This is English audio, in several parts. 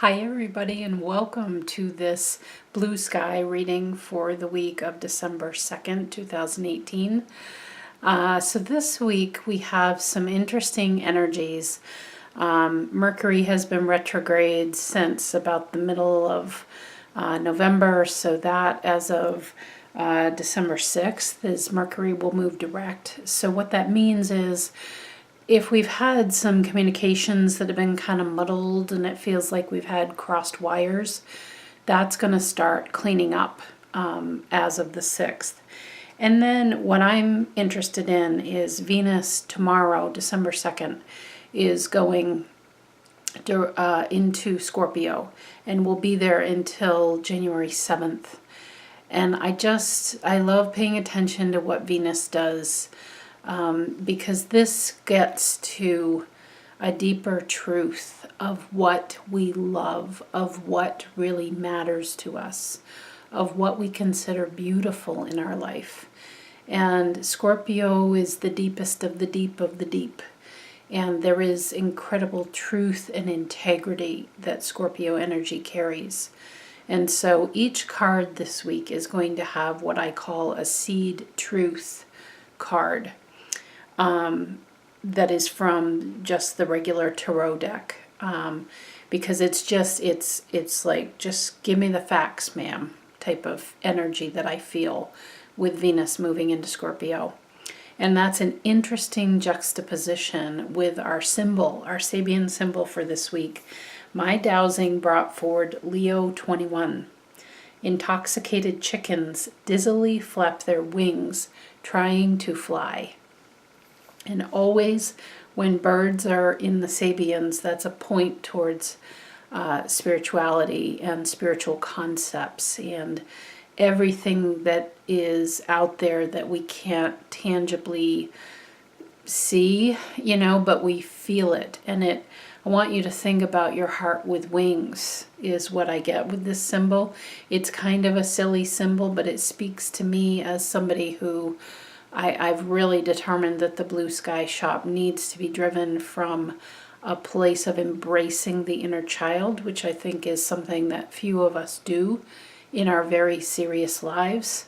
Hi everybody, and welcome to this blue sky reading for the week of December 2nd, 2018. So this week we have some interesting energies. Mercury has been retrograde since about the middle of November, so that as of December 6th is Mercury will move direct. So what that means is if we've had some communications that have been kind of muddled and it feels like we've had crossed wires, that's going to start cleaning up as of the 6th. And then what I'm interested in is Venus tomorrow, December 2nd, is going into Scorpio and will be there until January 7th. And I love paying attention to what Venus does. Because this gets to a deeper truth of what we love, of what really matters to us, of what we consider beautiful in our life. And Scorpio is the deepest of the deep of the deep. And there is incredible truth and integrity that Scorpio energy carries. And so each card this week is going to have what I call a seed truth card. That is from just the regular tarot deck, because it's like, just give me the facts, ma'am, type of energy that I feel with Venus moving into Scorpio. And that's an interesting juxtaposition with our symbol, our Sabian symbol for this week. My dowsing brought forward Leo 21. Intoxicated chickens dizzily flap their wings, trying to fly. And always when birds are in the Sabians, that's a point towards spirituality and spiritual concepts and everything that is out there that we can't tangibly see, but we feel it. And I want you to think about your heart with wings is what I get with this symbol. It's kind of a silly symbol, but it speaks to me as somebody who I've really determined that the Blue Sky Shop needs to be driven from a place of embracing the inner child, which I think is something that few of us do in our very serious lives.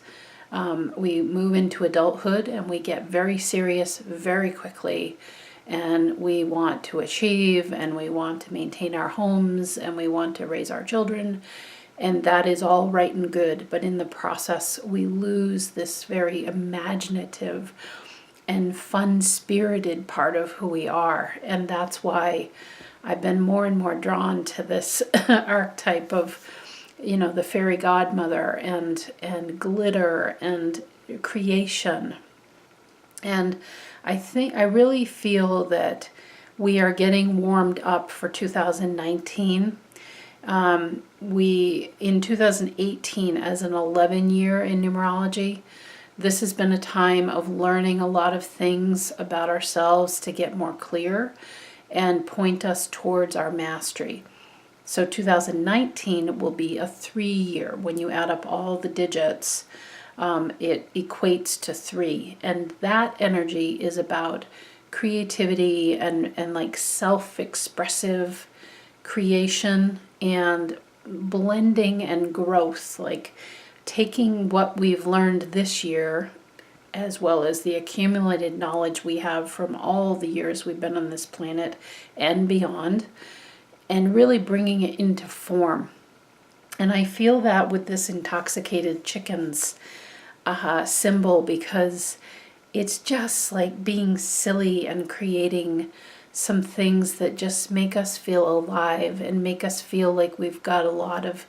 We move into adulthood and we get very serious very quickly, and we want to achieve and we want to maintain our homes and we want to raise our children. And that is all right and good, but in the process, we lose this very imaginative and fun-spirited part of who we are. And that's why I've been more and more drawn to this archetype of, the fairy godmother and glitter and creation. And I really feel that we are getting warmed up for 2019. In 2018, as an 11 year in numerology, this has been a time of learning a lot of things about ourselves to get more clear and point us towards our mastery. So 2019 will be a 3 year. When you add up all the digits, it equates to 3. And that energy is about creativity and like self-expressive creation and blending and growth, like taking what we've learned this year as well as the accumulated knowledge we have from all the years we've been on this planet and beyond, and really bringing it into form. And I feel that with this intoxicated chickens symbol, because it's just like being silly and creating some things that just make us feel alive and make us feel like we've got a lot of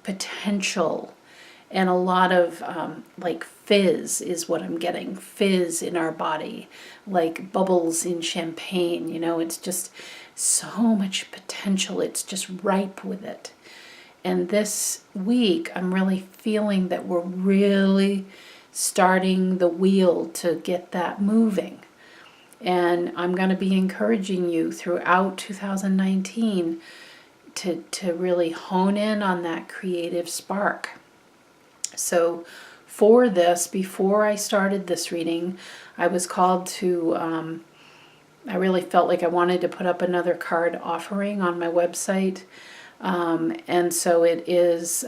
potential and a lot of like fizz is what I'm getting. Fizz in our body, like bubbles in champagne, it's just so much potential. It's just ripe with it. And this week, I'm really feeling that we're really starting the wheel to get that moving. And I'm going to be encouraging you throughout 2019 to really hone in on that creative spark. So for this, before I started this reading, I was called to I really felt like I wanted to put up another card offering on my website. And so it is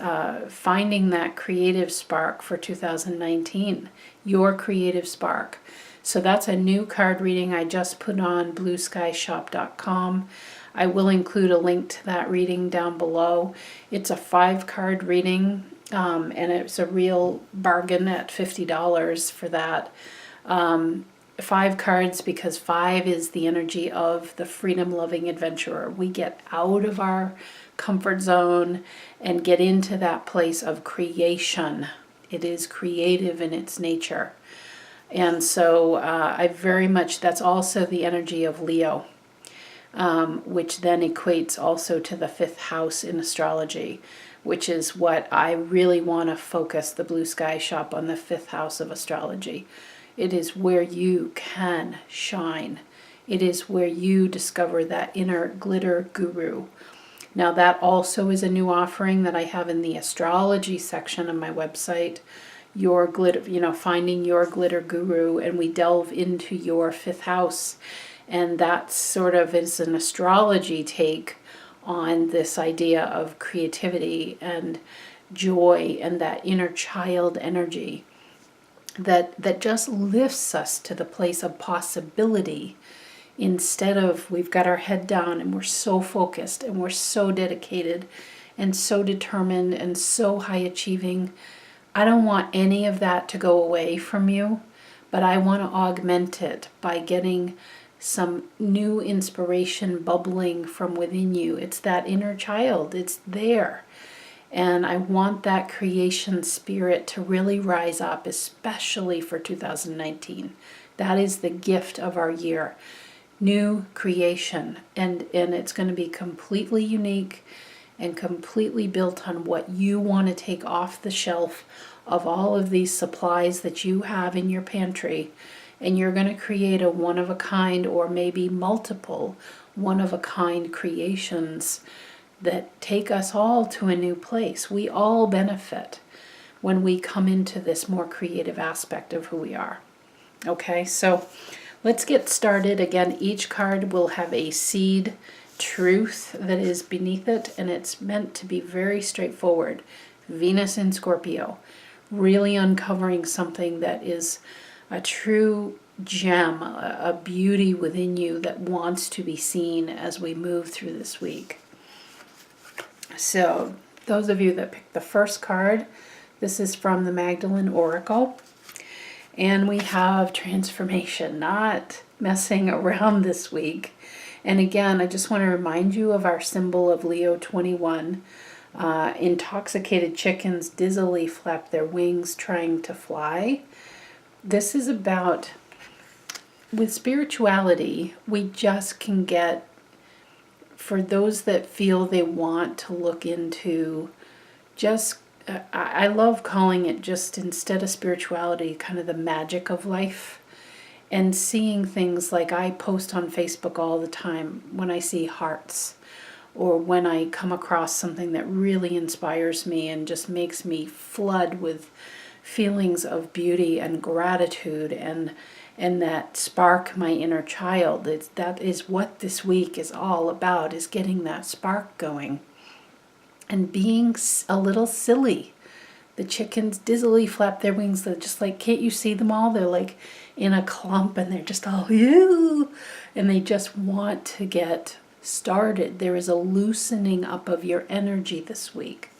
finding that creative spark for 2019, your creative spark. So that's a new card reading I just put on blueskyshoppe.com. I will include a link to that reading down below. It's a 5-card reading, and it's a real bargain at $50 for that. 5 cards, because 5 is the energy of the freedom-loving adventurer. We get out of our comfort zone and get into that place of creation. It is creative in its nature. And so I very much, that's also the energy of Leo, which then equates also to the 5th house in astrology, which is what I really want to focus the Blue Sky Shoppe on, the 5th house of astrology. It is where you can shine. It is where you discover that inner glitter guru. Now that also is a new offering that I have in the astrology section of my website. Your glitter, finding your glitter guru, and we delve into your 5th house. And that sort of is an astrology take on this idea of creativity and joy and that inner child energy that just lifts us to the place of possibility, instead of we've got our head down and we're so focused and we're so dedicated and so determined and so high achieving. I don't want any of that to go away from you, but I want to augment it by getting some new inspiration bubbling from within you. It's that inner child. It's there. And I want that creation spirit to really rise up, especially for 2019. That is the gift of our year. New creation. And it's going to be completely unique and completely built on what you want to take off the shelf of all of these supplies that you have in your pantry. And you're going to create a one-of-a-kind, or maybe multiple one-of-a-kind creations that take us all to a new place. We all benefit when we come into this more creative aspect of who we are. Okay, so let's get started. Again, each card will have a seed truth that is beneath it, and it's meant to be very straightforward. Venus in Scorpio, really uncovering something that is a true gem, a beauty within you that wants to be seen as we move through this week. So those of you that picked the first card, this is from the Magdalene Oracle. And we have transformation, not messing around this week. And again, I just want to remind you of our symbol of Leo 21. Intoxicated chickens dizzily flap their wings trying to fly. This is about, with spirituality, we just can get, for those that feel they want to look into just, I love calling it just, instead of spirituality, kind of the magic of life, and seeing things like I post on Facebook all the time when I see hearts, or when I come across something that really inspires me and just makes me flood with feelings of beauty and gratitude and that spark my inner child. That is what this week is all about, is getting that spark going and being a little silly. The chickens dizzily flap their wings. They're just like, can't you see them all? They're like in a clump and they're just all, ew, and they just want to get started. There is a loosening up of your energy this week.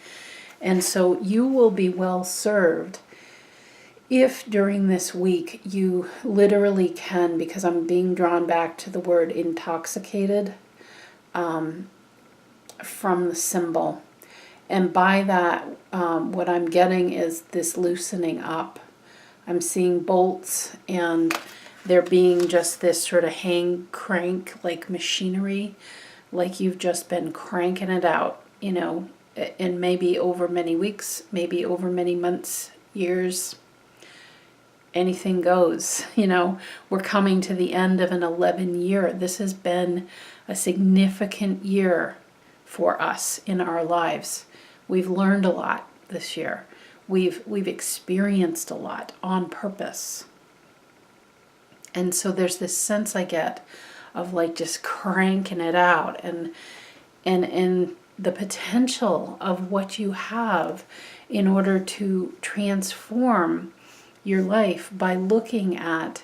And so you will be well served if during this week you literally can, because I'm being drawn back to the word intoxicated from the symbol. And by that, what I'm getting is this loosening up. I'm seeing bolts, and there being just this sort of hang crank like machinery, like you've just been cranking it out, and maybe over many weeks, maybe over many months, years. Anything goes. We're coming to the end of an 11-year. This has been a significant year for us in our lives. We've learned a lot this year. We've experienced a lot on purpose. And so there's this sense I get of like just cranking it out, and the potential of what you have in order to transform your life by looking at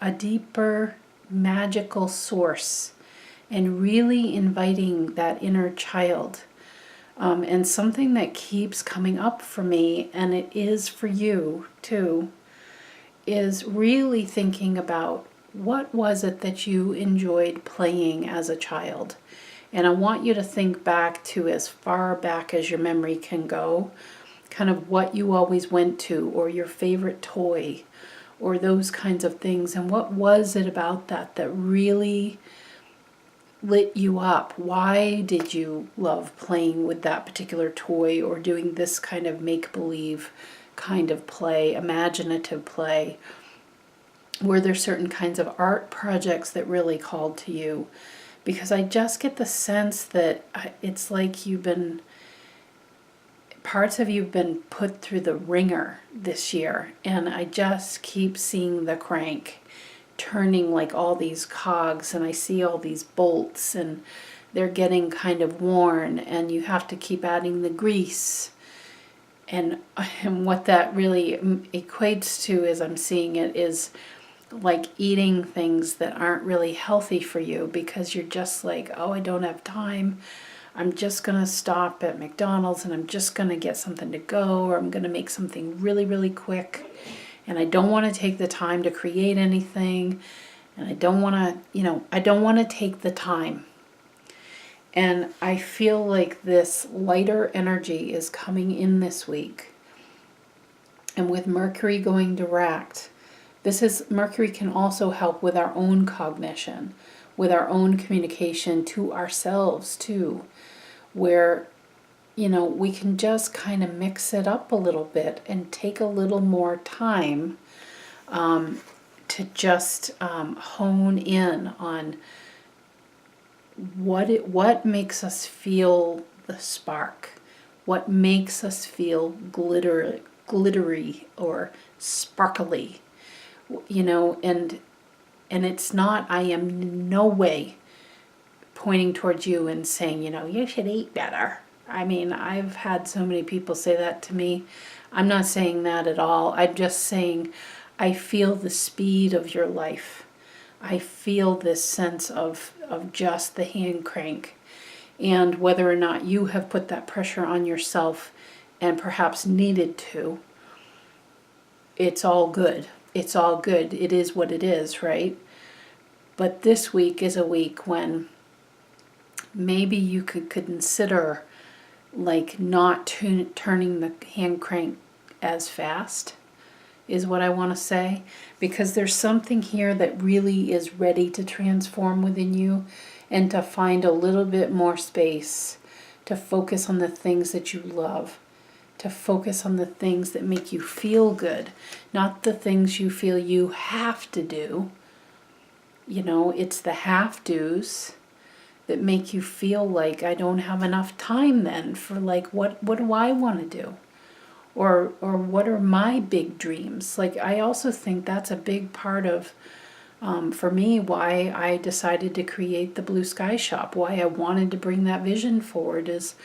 a deeper magical source and really inviting that inner child. And something that keeps coming up for me, and it is for you too, is really thinking about what was it that you enjoyed playing as a child. And I want you to think back to as far back as your memory can go, kind of what you always went to, or your favorite toy, or those kinds of things. And what was it about that that really lit you up? Why did you love playing with that particular toy, or doing this kind of make-believe kind of play, imaginative play? Were there certain kinds of art projects that really called to you? Because I just get the sense that it's like parts of you've been put through the ringer this year, and I just keep seeing the crank turning like all these cogs, and I see all these bolts, and they're getting kind of worn, and you have to keep adding the grease. And what that really equates to, as I'm seeing it, is like eating things that aren't really healthy for you, because you're just like, oh, I don't have time. I'm just going to stop at McDonald's and I'm just going to get something to go, or I'm going to make something really, really quick. And I don't want to take the time to create anything. And I don't want to, I don't want to take the time. And I feel like this lighter energy is coming in this week. And with Mercury going direct, Mercury can also help with our own cognition, with our own communication to ourselves too, where, we can just kind of mix it up a little bit and take a little more time to just hone in on what makes us feel the spark, what makes us feel glittery or sparkly, and it's not, I am in no way pointing towards you and saying, you should eat better. I mean, I've had so many people say that to me. I'm not saying that at all. I'm just saying I feel the speed of your life. I feel this sense of just the hand crank. And whether or not you have put that pressure on yourself and perhaps needed to, it's all good. It's all good. It is what it is, right? But this week is a week when maybe you could consider like not turning the hand crank as fast, is what I want to say. Because there's something here that really is ready to transform within you, and to find a little bit more space to focus on the things that you love, to focus on the things that make you feel good, not the things you feel you have to do. It's the have-dos that make you feel like, I don't have enough time then for like, what do I want to do? Or what are my big dreams? Like, I also think that's a big part of, for me, why I decided to create the Blue Sky Shop, why I wanted to bring that vision forward, is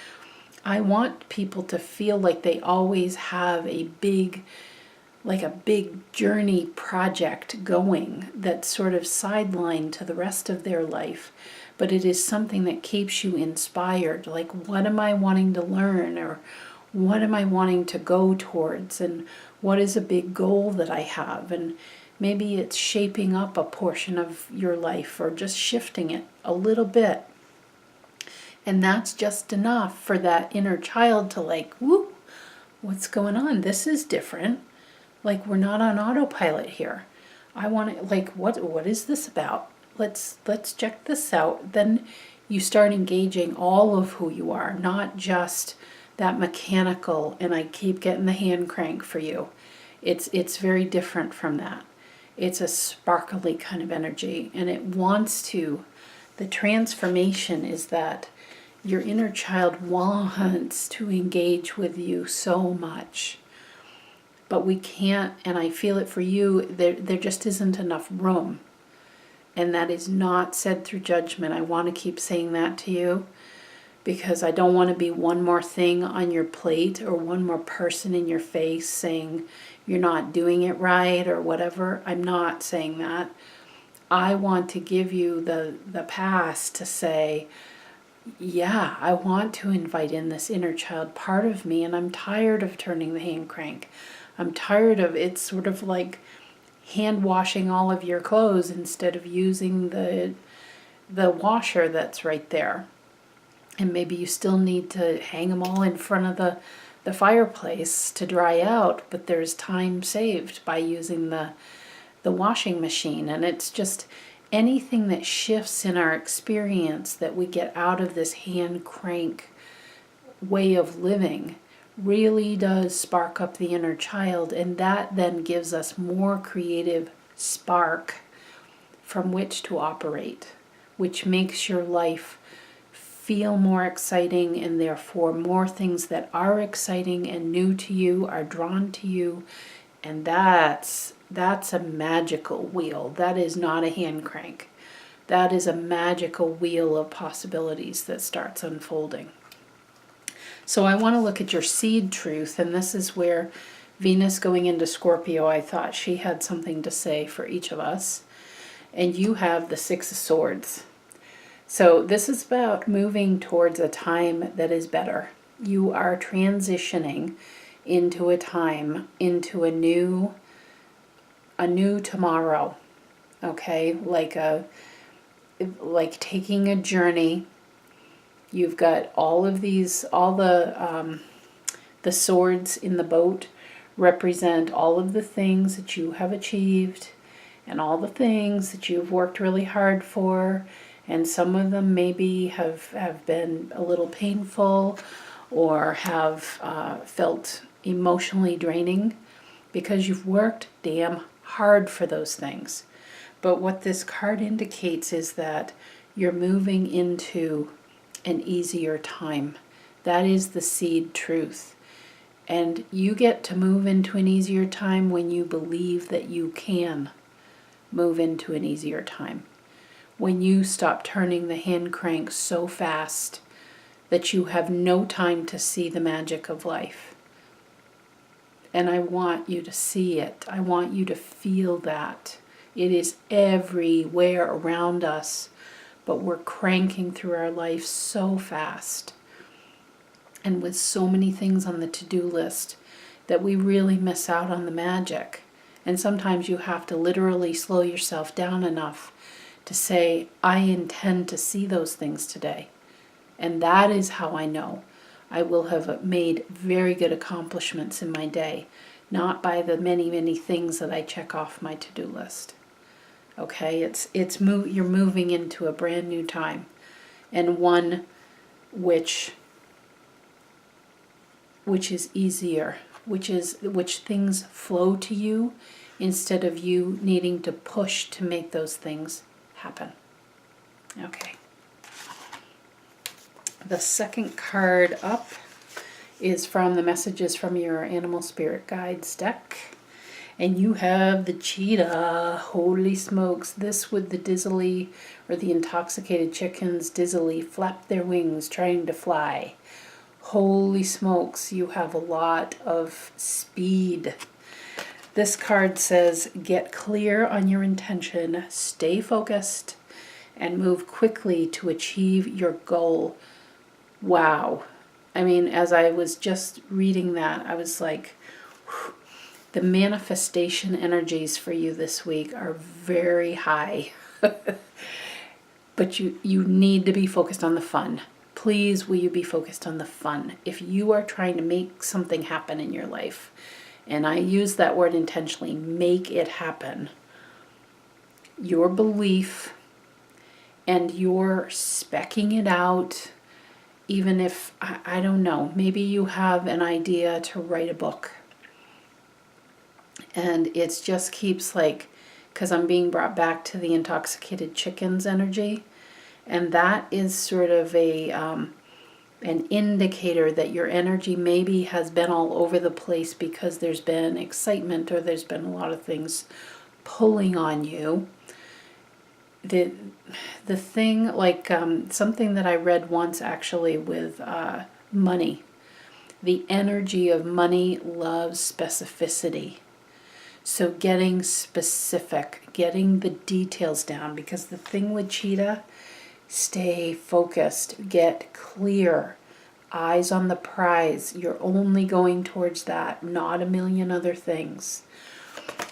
I want people to feel like they always have a big journey project going that's sort of sidelined to the rest of their life. But it is something that keeps you inspired. Like, what am I wanting to learn? Or what am I wanting to go towards? And what is a big goal that I have? And maybe it's shaping up a portion of your life, or just shifting it a little bit. And that's just enough for that inner child to like, whoop, what's going on? This is different. Like, we're not on autopilot here. I want to, like, what is this about? Let's check this out. Then you start engaging all of who you are, not just that mechanical, and I keep getting the hand crank for you. It's very different from that. It's a sparkly kind of energy, and it wants to, the transformation is that your inner child wants to engage with you so much. But we can't, and I feel it for you, there just isn't enough room. And that is not said through judgment. I want to keep saying that to you because I don't want to be one more thing on your plate or one more person in your face saying you're not doing it right or whatever. I'm not saying that. I want to give you the pass to say, yeah, I want to invite in this inner child part of me, and I'm tired of turning the hand crank. I'm tired of it's sort of like hand washing all of your clothes instead of using the washer that's right there. And maybe you still need to hang them all in front of the fireplace to dry out, but there's time saved by using the washing machine. And it's just anything that shifts in our experience that we get out of this hand crank way of living really does spark up the inner child, and that then gives us more creative spark from which to operate, which makes your life feel more exciting, and therefore more things that are exciting and new to you are drawn to you. And that's a magical wheel. That is not a hand crank. That is a magical wheel of possibilities that starts unfolding. So I want to look at your seed truth, and this is where Venus going into Scorpio, I thought she had something to say for each of us. And you have the Six of Swords. So this is about moving towards a time that is better. You are transitioning into a time, into a new tomorrow. Okay? Like taking a journey. You've got all the swords in the boat represent all of the things that you have achieved and all the things that you've worked really hard for. And some of them maybe have been a little painful or have felt emotionally draining because you've worked damn hard for those things. But what this card indicates is that you're moving into an easier time. That is the seed truth. And you get to move into an easier time when you believe that you can move into an easier time. When you stop turning the hand crank so fast that you have no time to see the magic of life. And I want you to see it. I want you to feel that. It is everywhere around us, but we're cranking through our life so fast and with so many things on the to-do list that we really miss out on the magic. And sometimes you have to literally slow yourself down enough to say, I intend to see those things today. And that is how I know I will have made very good accomplishments in my day, not by the many, many things that I check off my to-do list. Okay, you're moving into a brand new time, and one which is easier, which things flow to you instead of you needing to push to make those things happen. Okay. The second card up is from the Messages from Your Animal Spirit Guides deck. And you have the cheetah. Holy smokes. This with the dizzly, or the intoxicated chickens dizzily flap their wings trying to fly. Holy smokes, you have a lot of speed. This card says, get clear on your intention, stay focused, and move quickly to achieve your goal. Wow. I mean, as I was just reading that, I was like, whew. The manifestation energies for you this week are very high. But you need to be focused on the fun. Please, will you be focused on the fun? If you are trying to make something happen in your life, and I use that word intentionally, make it happen, your belief and your speccing it out, even if, I don't know, maybe you have an idea to write a book. And it just keeps because I'm being brought back to the intoxicated chickens energy. And that is sort of an indicator that your energy maybe has been all over the place because there's been excitement or there's been a lot of things pulling on you. the the thing, like something that I read once actually with money. The energy of money loves specificity. So getting specific, getting the details down, because the thing with Cheetah, stay focused, get clear, eyes on the prize. You're only going towards that, not a million other things.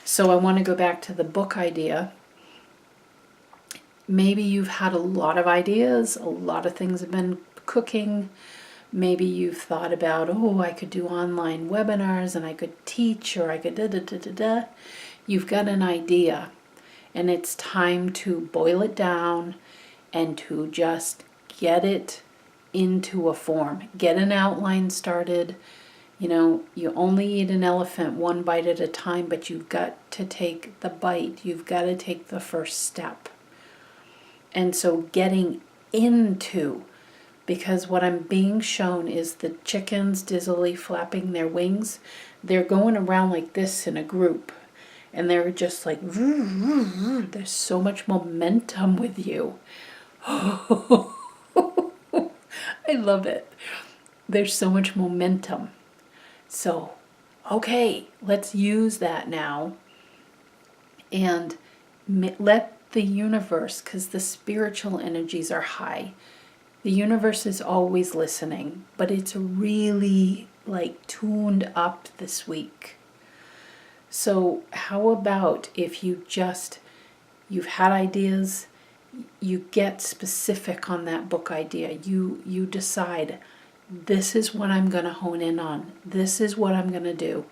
So I want to go back to the book idea. Maybe you've had a lot of ideas, a lot of things have been cooking. Maybe you've thought about, oh, I could do online webinars and I could teach, or I could da da da da da. You've got an idea, and it's time to boil it down and to just get it into a form. Get an outline started. You know, you only eat an elephant one bite at a time, but you've got to take the bite. You've got to take the first step. And so getting into, because what I'm being shown is the chickens dizzily flapping their wings. They're going around like this in a group, and they're just like, there's so much momentum with you. I love it. There's so much momentum. So, okay, let's use that now and let the universe, because the spiritual energies are high. The universe is always listening, but it's really like tuned up this week. So how about if you've had ideas, you get specific on that book idea. You decide, this is what I'm going to hone in on. This is what I'm going to do.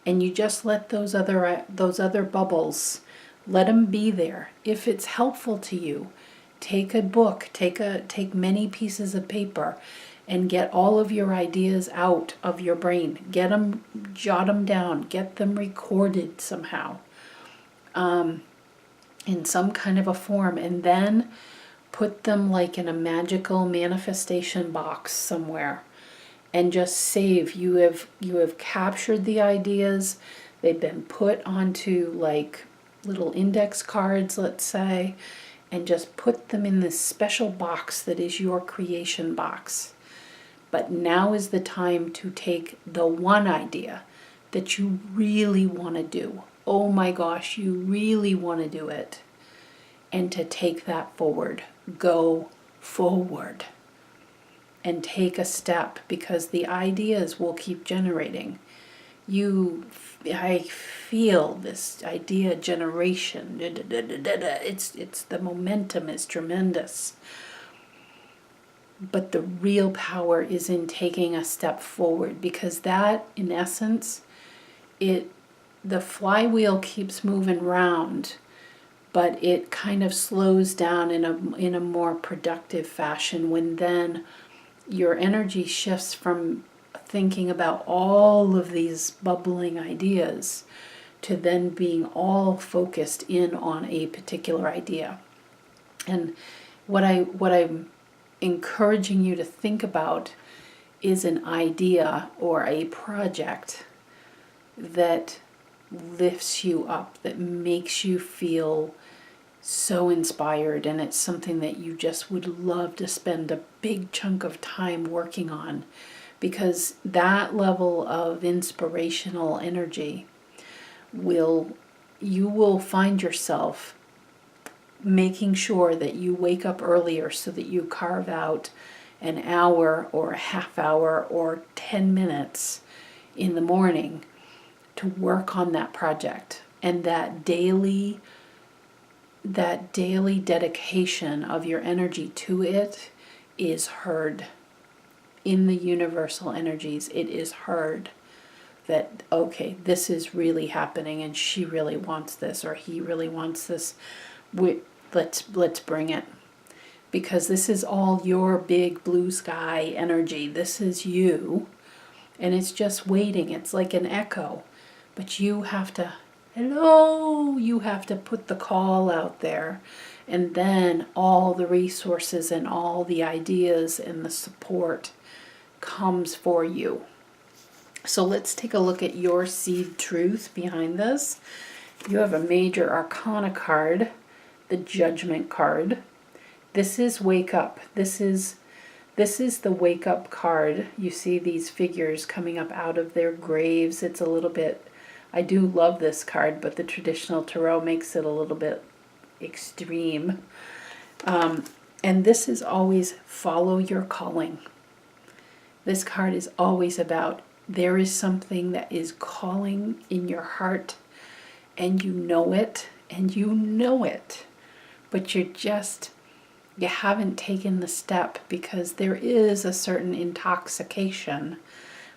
And you just let those other bubbles, let them be there. If it's helpful to you, take a book, take many pieces of paper and get all of your ideas out of your brain. Get them, jot them down, get them recorded somehow in some kind of a form, and then put them like in a magical manifestation box somewhere and just save. You have captured the ideas. They've been put onto like little index cards, let's say, and just put them in this special box that is your creation box. But now is the time to take the one idea that you really want to do. Oh my gosh, you really want to do it. And to take that forward. Go forward. And take a step, because the ideas will keep generating. I feel this idea generation. It's the momentum is tremendous. But the real power is in taking a step forward, because that, in essence, the flywheel keeps moving round, but it kind of slows down in a more productive fashion when then your energy shifts from thinking about all of these bubbling ideas to then being all focused in on a particular idea. And what I'm encouraging you to think about is an idea or a project that lifts you up, that makes you feel so inspired, and it's something that you just would love to spend a big chunk of time working on, because that level of inspirational energy you will find yourself making sure that you wake up earlier so that you carve out an hour or a half hour or 10 minutes in the morning to work on that project. And that daily dedication of your energy to it is heard in the universal energies. It is heard that, okay, this is really happening and she really wants this or he really wants this. Let's bring it, because this is all your big blue sky energy. This is you, and it's just waiting. It's like an echo, but you have to put the call out there, and then all the resources and all the ideas and the support comes for you. So let's take a look at your seed truth behind this. You have a major arcana card the Judgment card. This is wake up. This is the wake up card. You see these figures coming up out of their graves. It's a little bit, I do love this card, but the traditional tarot makes it a little bit extreme. And this is always follow your calling. This card is always about there is something that is calling in your heart, and you know it, but you haven't taken the step, because there is a certain intoxication,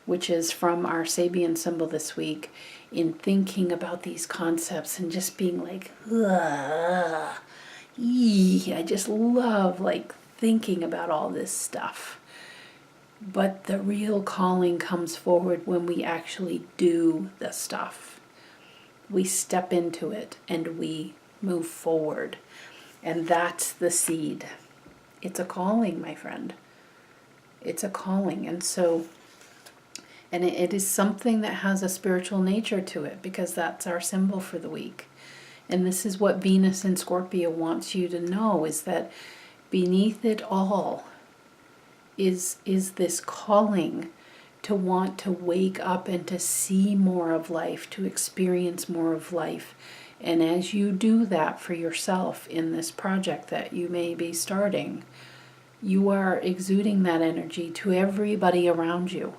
which is from our Sabian symbol this week, in thinking about these concepts and just being like, ugh, I just love like thinking about all this stuff. But the real calling comes forward when we actually do the stuff. We step into it and we move forward. And that's the seed. It's a calling, my friend. It's a calling. And so, and it is something that has a spiritual nature to it, because that's our symbol for the week. And this is what Venus in Scorpio wants you to know, is that beneath it all is this calling to want to wake up and to see more of life, to experience more of life. And as you do that for yourself in this project that you may be starting, you are exuding that energy to everybody around you.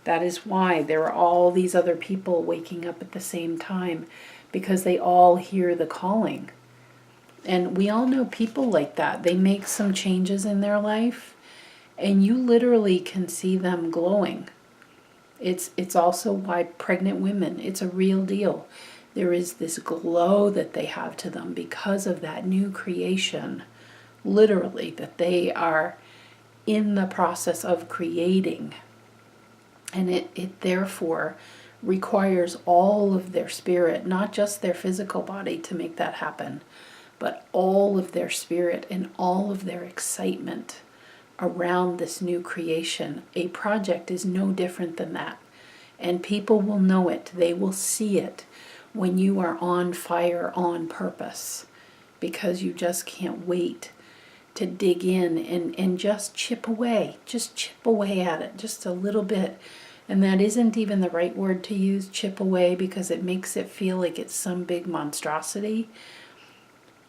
That is why there are all these other people waking up at the same time, because they all hear the calling. And we all know people like that. They make some changes in their life, and you literally can see them glowing. It's also why pregnant women, it's a real deal. There is this glow that they have to them because of that new creation, literally, that they are in the process of creating. And it therefore requires all of their spirit, not just their physical body, to make that happen, but all of their spirit and all of their excitement around this new creation. A project is no different than that. And people will know it. They will see it when you are on fire on purpose, because you just can't wait to dig in and just chip away at it just a little bit. And that isn't even the right word to use, chip away, because it makes it feel like it's some big monstrosity.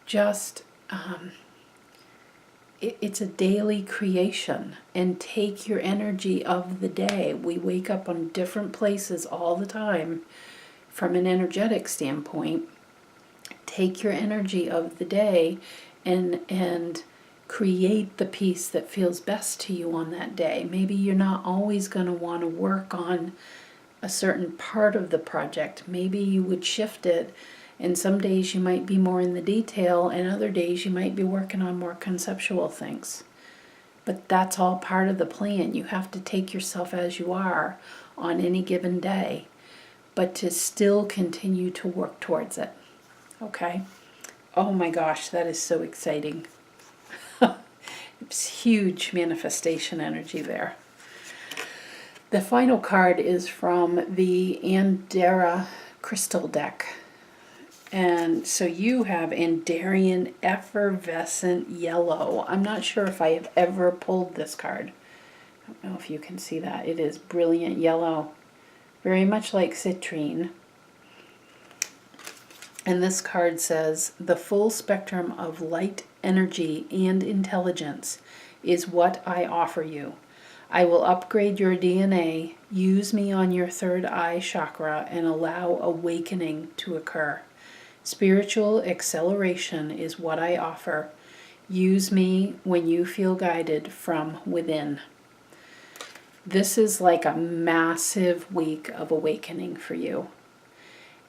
Just it's a daily creation, and take your energy of the day. We wake up on different places all the time from an energetic standpoint. Take your energy of the day and create the piece that feels best to you on that day. Maybe you're not always going to want to work on a certain part of the project. Maybe you would shift it, and some days you might be more in the detail, and other days you might be working on more conceptual things. But that's all part of the plan. You have to take yourself as you are on any given day, but to still continue to work towards it. Okay? Oh my gosh, that is so exciting. It's huge manifestation energy there. The final card is from the Andera crystal deck. And so you have Andarian Effervescent Yellow. I'm not sure if I have ever pulled this card. I don't know if you can see that. It is brilliant yellow, very much like citrine. And this card says, the full spectrum of light, energy, and intelligence is what I offer you. I will upgrade your DNA, use me on your third eye chakra, and allow awakening to occur. Spiritual acceleration is what I offer. Use me when you feel guided from within. This is like a massive week of awakening for you.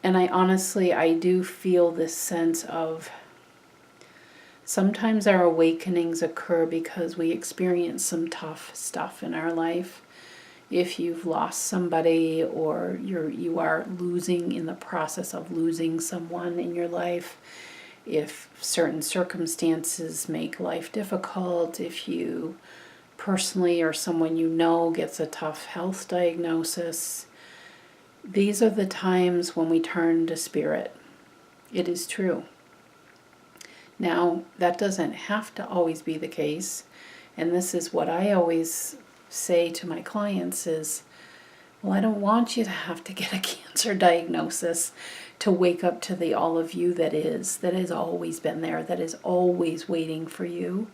And I do feel this sense of sometimes our awakenings occur because we experience some tough stuff in our life. If you've lost somebody, or you are losing, in the process of losing someone in your life, if certain circumstances make life difficult, if you personally or someone you know gets a tough health diagnosis, these are the times when we turn to spirit. It is true. Now, that doesn't have to always be the case. And this is what I always say to my clients is, well, I don't want you to have to get a cancer diagnosis to wake up to the all of you that has always been there, that is always waiting for you,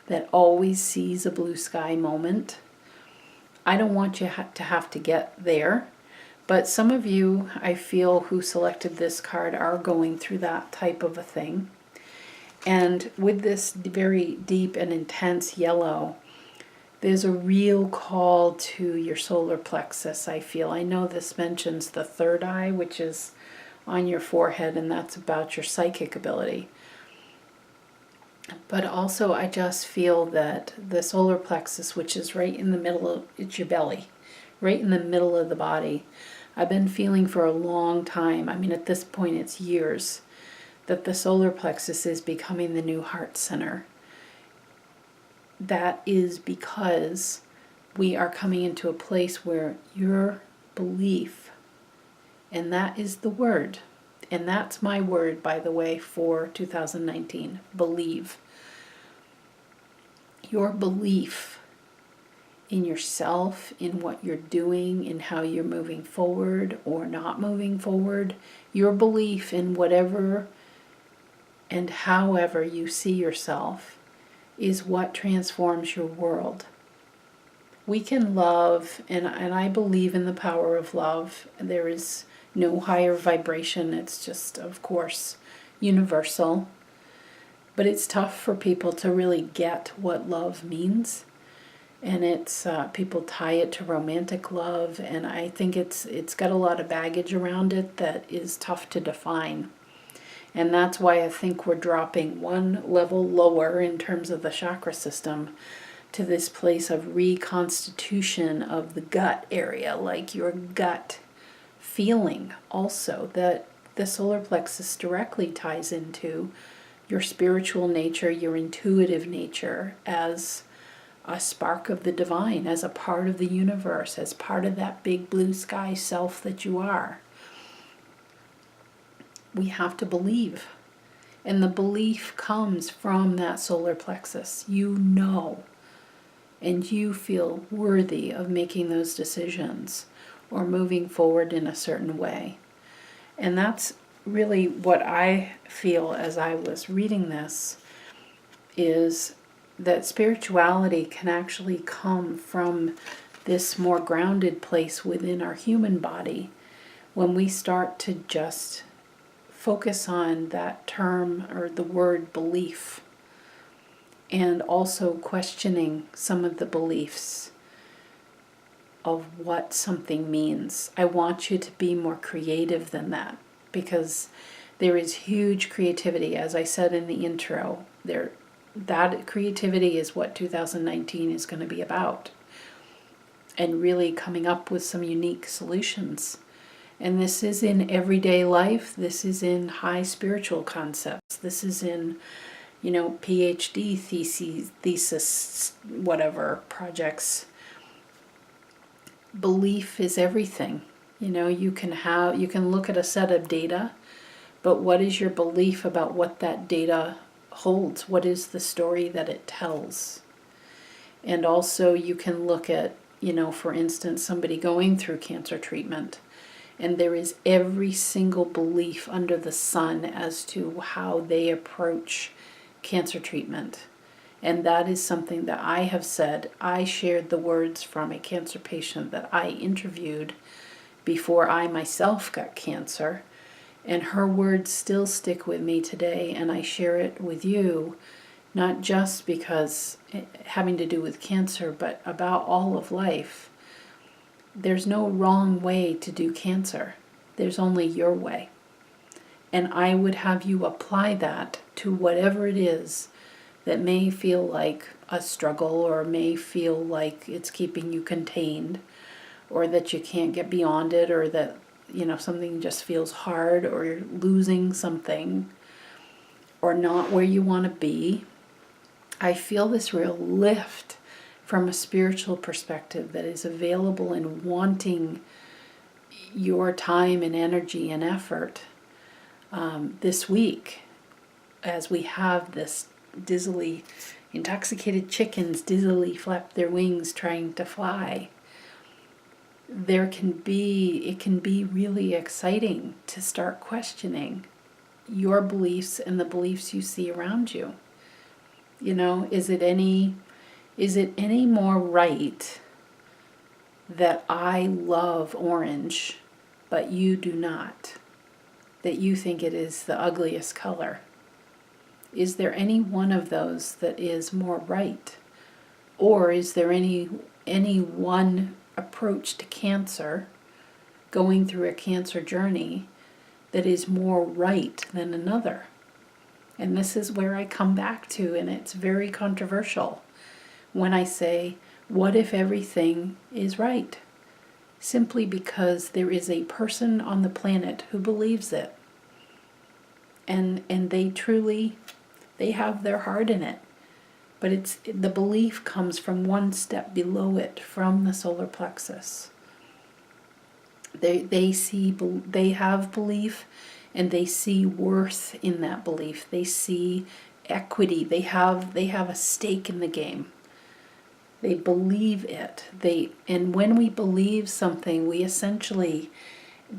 that always sees a blue sky moment. I don't want you to have to get there. But some of you, I feel, who selected this card are going through that type of a thing. And with this very deep and intense yellow, there's a real call to your solar plexus, I feel. I know this mentions the third eye, which is on your forehead, and that's about your psychic ability. But also I just feel that the solar plexus, which is right in the middle of, it's your belly, right in the middle of the body. I've been feeling for a long time, I mean at this point it's years, that the solar plexus is becoming the new heart center. That is because we are coming into a place where your belief, and that is the word, and that's my word, by the way, for 2019, believe. Your belief in yourself, in what you're doing, in how you're moving forward or not moving forward, your belief in whatever and however you see yourself is what transforms your world. We can love, and I believe in the power of love. There is no higher vibration. It's just, of course, universal. But it's tough for people to really get what love means. And it's people tie it to romantic love, and I think it's got a lot of baggage around it that is tough to define. And that's why I think we're dropping one level lower in terms of the chakra system to this place of reconstitution of the gut area, like your gut feeling also, that the solar plexus directly ties into your spiritual nature, your intuitive nature as a spark of the divine, as a part of the universe, as part of that big blue sky self that you are. We have to believe. And the belief comes from that solar plexus. You know, and you feel worthy of making those decisions or moving forward in a certain way. And that's really what I feel as I was reading this, is that spirituality can actually come from this more grounded place within our human body when we start to just focus on that term or the word belief, and also questioning some of the beliefs of what something means. I want you to be more creative than that, because there is huge creativity, as I said in the intro. That creativity is what 2019 is going to be about, and really coming up with some unique solutions. And this is in everyday life. This is in high spiritual concepts. This is in, PhD thesis, whatever, projects. Belief is everything. You can look at a set of data, but what is your belief about what that data holds? What is the story that it tells? And also you can look at, for instance, somebody going through cancer treatment, and there is every single belief under the sun as to how they approach cancer treatment. And that is something that I have said. I shared the words from a cancer patient that I interviewed before I myself got cancer. And her words still stick with me today, and I share it with you, not just because having to do with cancer, but about all of life. There's no wrong way to do cancer. There's only your way. And I would have you apply that to whatever it is that may feel like a struggle, or may feel like it's keeping you contained, or that you can't get beyond it, or that something just feels hard, or you're losing something, or not where you want to be. I feel this real lift from a spiritual perspective that is available in wanting your time and energy and effort this week. as we have this dizzly, intoxicated chickens dizzily flap their wings trying to fly, it can be really exciting to start questioning your beliefs and the beliefs you see around you. You know, is it any more right that I love orange, but you do not? That you think it is the ugliest color? Is there any one of those that is more right? Or is there any one approach to cancer, going through a cancer journey, that is more right than another? And this is where I come back to, and it's very controversial, when I say, what if everything is right? Simply because there is a person on the planet who believes it. And they have their heart in it. But the belief comes from one step below it, from the solar plexus. They have belief, and they see worth in that belief. They see equity. They have a stake in the game. They believe it. And when we believe something, we essentially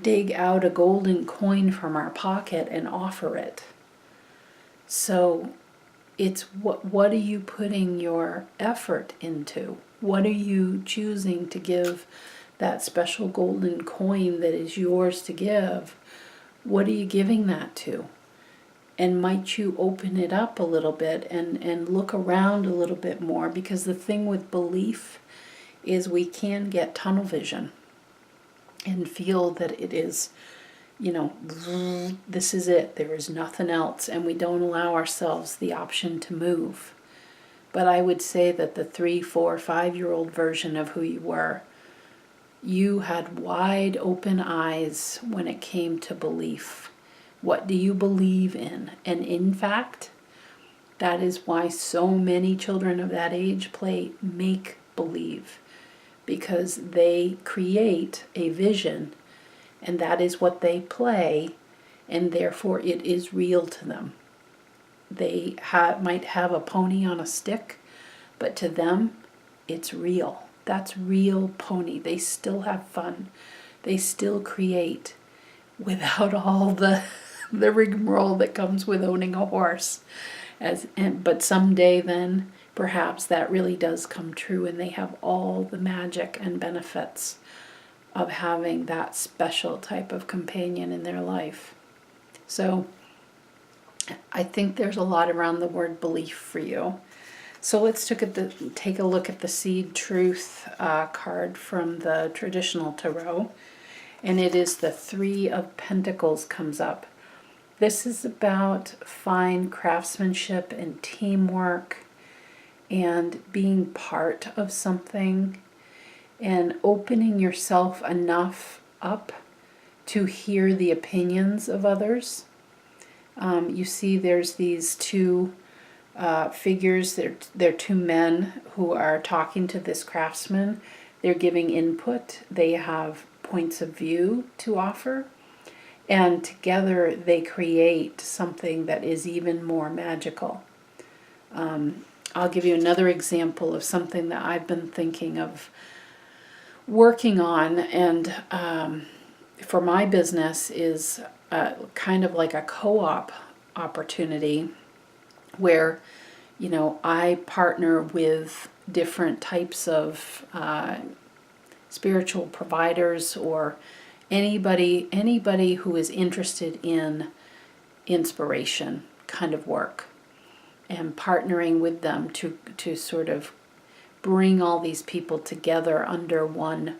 dig out a golden coin from our pocket and offer it. So it's what are you putting your effort into? What are you choosing to give that special golden coin that is yours to give? What are you giving that to? And might you open it up a little bit and look around a little bit more? Because the thing with belief is we can get tunnel vision and feel that it is, this is it, there is nothing else, and we don't allow ourselves the option to move. But I would say that the 3, 4, 5-year-old version of who you were, you had wide open eyes when it came to belief. What do you believe in? And in fact, that is why so many children of that age play make believe, because they create a vision, and that is what they play, and therefore it is real to them. They might have a pony on a stick, but to them, it's real. That's real pony. They still have fun. They still create without all the rigmarole that comes with owning a horse. But someday then, perhaps that really does come true, and they have all the magic and benefits of having that special type of companion in their life. So I think there's a lot around the word belief for you. So let's take a look at the Seed Truth card from the traditional tarot. And it is the 3 of Pentacles comes up. This is about fine craftsmanship and teamwork and being part of something and opening yourself enough up to hear the opinions of others. You see there's these 2 figures. They're 2 men who are talking to this craftsman. They're giving input. They have points of view to offer. And together they create something that is even more magical. I'll give you another example of something that I've been thinking of working on, and for my business is kind of like a co-op opportunity where, I partner with different types of spiritual providers or anybody who is interested in inspiration kind of work, and partnering with them to sort of bring all these people together under one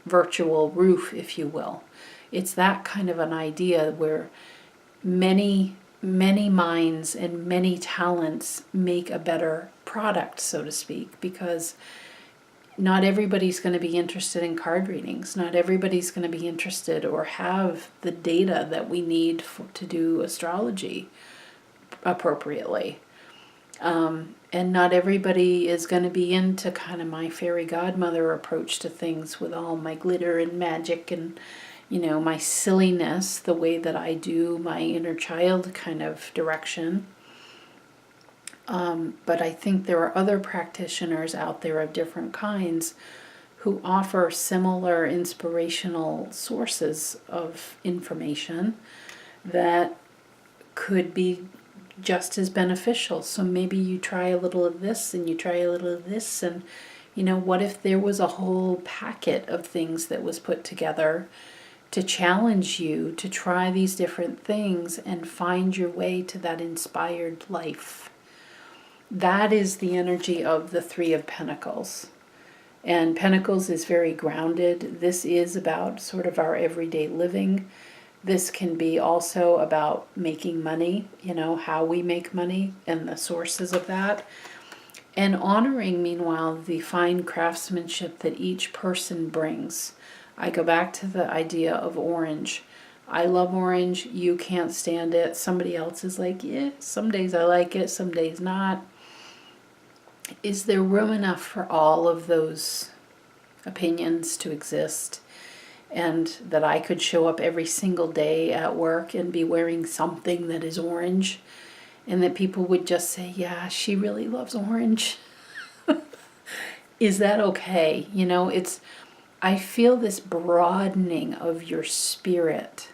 virtual roof, if you will. It's that kind of an idea where many minds and many talents make a better product, so to speak, because not everybody's going to be interested in card readings. Not everybody's going to be interested or have the data that we need to do astrology appropriately. And not everybody is going to be into kind of my fairy godmother approach to things with all my glitter and magic and, my silliness, the way that I do my inner child kind of direction. But I think there are other practitioners out there of different kinds who offer similar inspirational sources of information that could be just as beneficial. So maybe you try a little of this and you try a little of this, and what if there was a whole packet of things that was put together to challenge you to try these different things and find your way to that inspired life. That is the energy of the Three of Pentacles. And Pentacles is very grounded. This is about sort of our everyday living. This can be also about making money, how we make money and the sources of that. And honoring, meanwhile, the fine craftsmanship that each person brings. I go back to the idea of orange. I love orange. You can't stand it. Somebody else is like, yeah, some days I like it, some days not. Is there room enough for all of those opinions to exist? And that I could show up every single day at work and be wearing something that is orange, and that people would just say, yeah, she really loves orange. Is that okay? I feel this broadening of your spirit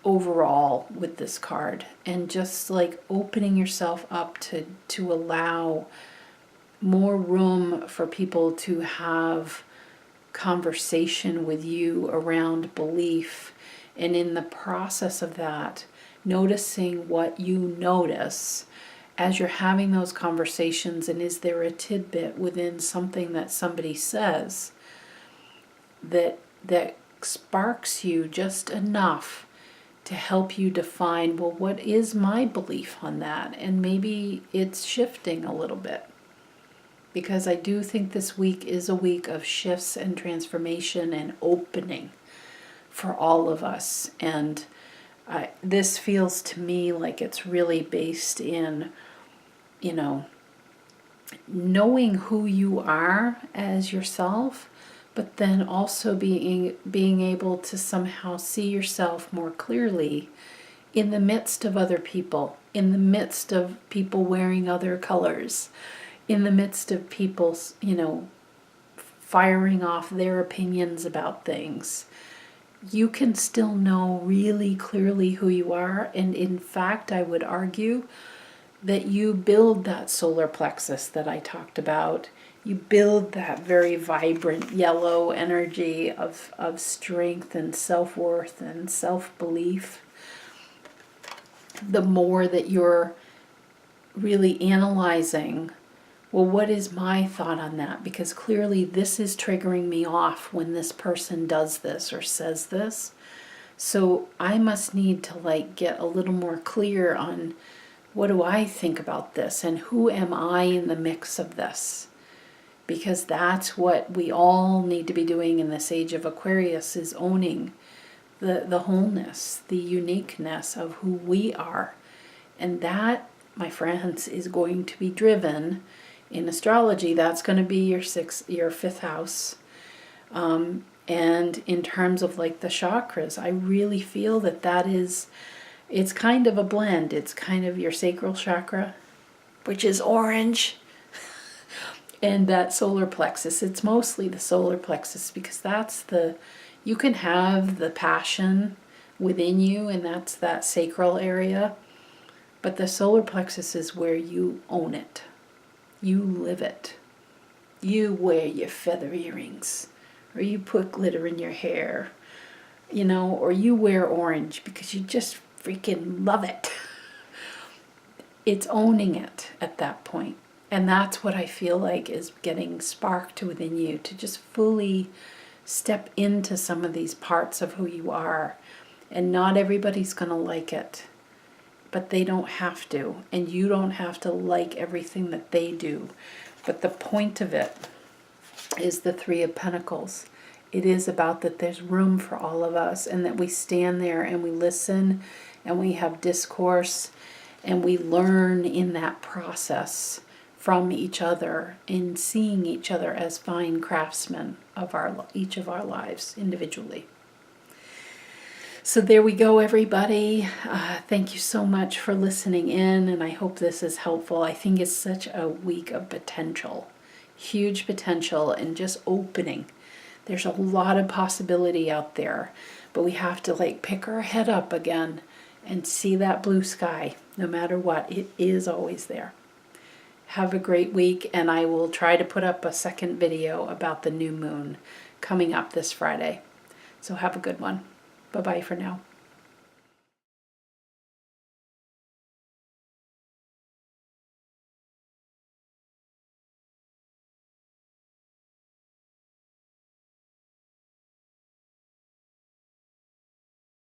overall with this card, and just like opening yourself up to allow more room for people to have conversation with you around belief, and in the process of that, noticing what you notice as you're having those conversations, and is there a tidbit within something that somebody says that sparks you just enough to help you define, well, what is my belief on that? And maybe it's shifting a little bit. Because I do think this week is a week of shifts and transformation and opening for all of us. And this feels to me like it's really based in, knowing who you are as yourself, but then also being able to somehow see yourself more clearly in the midst of other people, in the midst of people wearing other colors, in the midst of people, firing off their opinions about things. You can still know really clearly who you are. And in fact, I would argue that you build that solar plexus that I talked about. You build that very vibrant yellow energy of strength and self-worth and self-belief. The more that you're really analyzing, well, what is my thought on that? Because clearly this is triggering me off when this person does this or says this. So I must need to get a little more clear on, what do I think about this, and who am I in the mix of this? Because that's what we all need to be doing in this age of Aquarius, is owning the wholeness, the uniqueness of who we are. And that, my friends, is going to be driven in astrology. That's going to be your fifth house. And in terms of the chakras, I really feel that it's kind of a blend. It's kind of your sacral chakra, which is orange, and that solar plexus. It's mostly the solar plexus, because you can have the passion within you, and that's that sacral area. But the solar plexus is where you own it. You live it. You wear your feather earrings, or you put glitter in your hair, or you wear orange because you just freaking love it. It's owning it at that point. And that's what I feel like is getting sparked within you, to just fully step into some of these parts of who you are. And not everybody's going to like it, but they don't have to. And you don't have to like everything that they do. But the point of it is the Three of Pentacles. It is about that there's room for all of us, and that we stand there and we listen and we have discourse and we learn in that process from each other, in seeing each other as fine craftsmen of each of our lives individually. So there we go, everybody. Thank you so much for listening in, and I hope this is helpful. I think it's such a week of potential, huge potential, and just opening. There's a lot of possibility out there, but we have to like pick our head up again and see that blue sky. No matter what, it is always there. Have a great week, and I will try to put up a second video about the new moon coming up this Friday. So have a good one. Bye-bye for now.